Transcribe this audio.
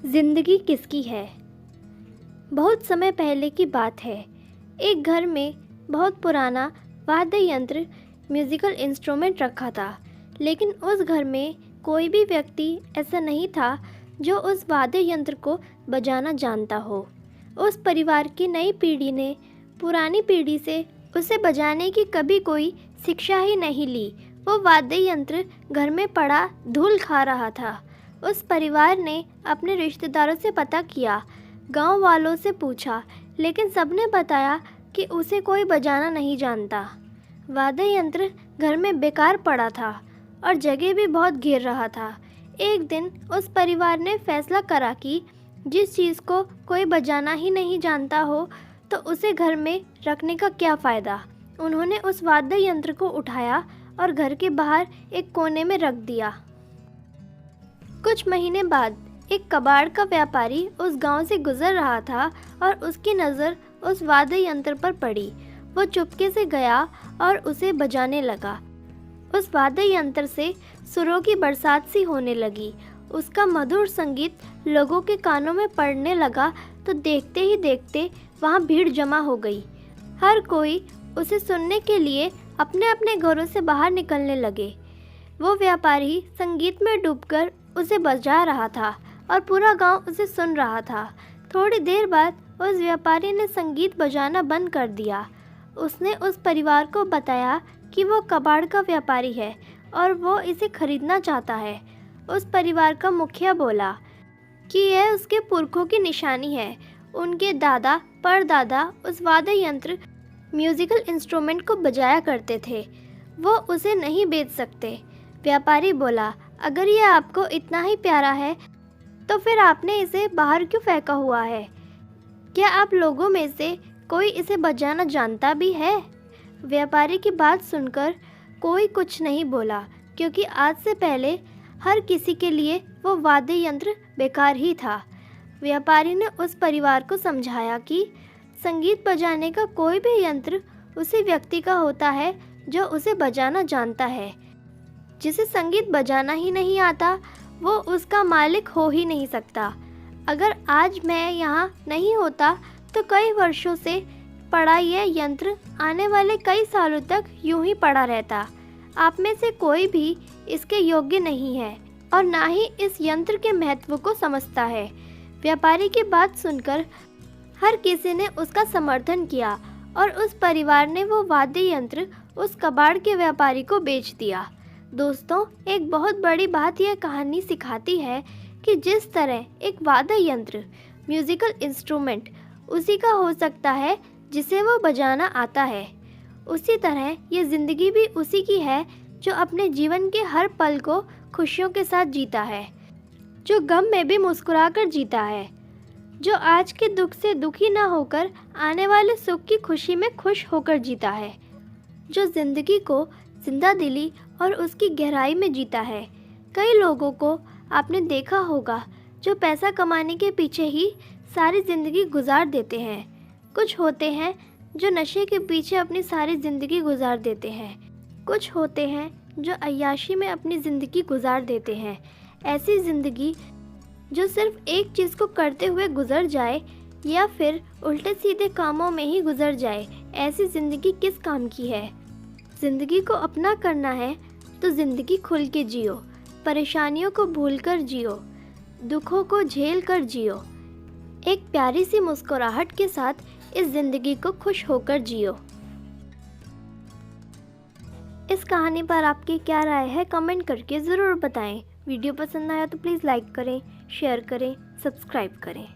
जिंदगी किसकी है। बहुत समय पहले की बात है। एक घर में बहुत पुराना वाद्य यंत्र म्यूज़िकल इंस्ट्रूमेंट रखा था, लेकिन उस घर में कोई भी व्यक्ति ऐसा नहीं था जो उस वाद्य यंत्र को बजाना जानता हो। उस परिवार की नई पीढ़ी ने पुरानी पीढ़ी से उसे बजाने की कभी कोई शिक्षा ही नहीं ली। वो वाद्य यंत्र घर में पड़ा धूल खा रहा था। उस परिवार ने अपने रिश्तेदारों से पता किया, गांव वालों से पूछा, लेकिन सबने बताया कि उसे कोई बजाना नहीं जानता। वाद्य यंत्र घर में बेकार पड़ा था और जगह भी बहुत घेर रहा था। एक दिन उस परिवार ने फैसला करा कि जिस चीज़ को कोई बजाना ही नहीं जानता हो तो उसे घर में रखने का क्या फ़ायदा। उन्होंने उस वाद्य यंत्र को उठाया और घर के बाहर एक कोने में रख दिया। कुछ महीने बाद एक कबाड़ का व्यापारी उस गांव से गुजर रहा था और उसकी नज़र उस वाद्य यंत्र पर पड़ी। वो चुपके से गया और उसे बजाने लगा। उस वाद्य यंत्र से सुरों की बरसात सी होने लगी। उसका मधुर संगीत लोगों के कानों में पड़ने लगा तो देखते ही देखते वहाँ भीड़ जमा हो गई। हर कोई उसे सुनने के लिए अपने अपने घरों से बाहर निकलने लगे। वो व्यापारी संगीत में डूबकर उसे बजा रहा था और पूरा गांव उसे सुन रहा था। थोड़ी देर बाद उस व्यापारी ने संगीत बजाना बंद कर दिया। उसने उस परिवार को बताया कि वो कबाड़ का व्यापारी है और वो इसे खरीदना चाहता है। उस परिवार का मुखिया बोला कि यह उसके पुरखों की निशानी है। उनके दादा परदादा उस वाद्य यंत्र म्यूज़िकल इंस्ट्रूमेंट को बजाया करते थे। वो उसे नहीं बेच सकते। व्यापारी बोला, अगर यह आपको इतना ही प्यारा है तो फिर आपने इसे बाहर क्यों फेंका हुआ है? क्या आप लोगों में से कोई इसे बजाना जानता भी है? व्यापारी की बात सुनकर कोई कुछ नहीं बोला, क्योंकि आज से पहले हर किसी के लिए वो वाद्य यंत्र बेकार ही था। व्यापारी ने उस परिवार को समझाया कि संगीत बजाने का कोई भी यंत्र उसी व्यक्ति का होता है जो उसे बजाना जानता है। जिसे संगीत बजाना ही नहीं आता वो उसका मालिक हो ही नहीं सकता। अगर आज मैं यहाँ नहीं होता तो कई वर्षों से पड़ा यह यंत्र आने वाले कई सालों तक यूं ही पड़ा रहता। आप में से कोई भी इसके योग्य नहीं है और ना ही इस यंत्र के महत्व को समझता है। व्यापारी की बात सुनकर हर किसी ने उसका समर्थन किया और उस परिवार ने वो वाद्य यंत्र उस कबाड़ के व्यापारी को बेच दिया। दोस्तों, एक बहुत बड़ी बात यह कहानी सिखाती है कि जिस तरह एक वाद्य यंत्र म्यूज़िकल इंस्ट्रूमेंट उसी का हो सकता है जिसे वो बजाना आता है, उसी तरह ये ज़िंदगी भी उसी की है जो अपने जीवन के हर पल को खुशियों के साथ जीता है, जो गम में भी मुस्कुराकर जीता है, जो आज के दुख से दुखी ना होकर आने वाले सुख की खुशी में खुश होकर जीता है, जो ज़िंदगी को जिंदा दिली और उसकी गहराई में जीता है। कई लोगों को आपने देखा होगा जो पैसा कमाने के पीछे ही सारी ज़िंदगी गुजार देते हैं। कुछ होते हैं जो नशे के पीछे अपनी सारी ज़िंदगी गुजार देते हैं। कुछ होते हैं जो अय्याशी में अपनी ज़िंदगी गुजार देते हैं। ऐसी ज़िंदगी जो सिर्फ एक चीज़ को करते हुए गुजर जाए या फिर उल्टे सीधे कामों में ही गुजर जाए, ऐसी ज़िंदगी किस काम की है? ज़िंदगी को अपना करना है तो ज़िंदगी खुल के जियो, परेशानियों को भूल कर जियो, दुखों को झेल कर जियो, एक प्यारी सी मुस्कुराहट के साथ इस ज़िंदगी को खुश होकर जियो। इस कहानी पर आपकी क्या राय है कमेंट करके ज़रूर बताएं। वीडियो पसंद आया तो प्लीज़ लाइक करें, शेयर करें, सब्सक्राइब करें।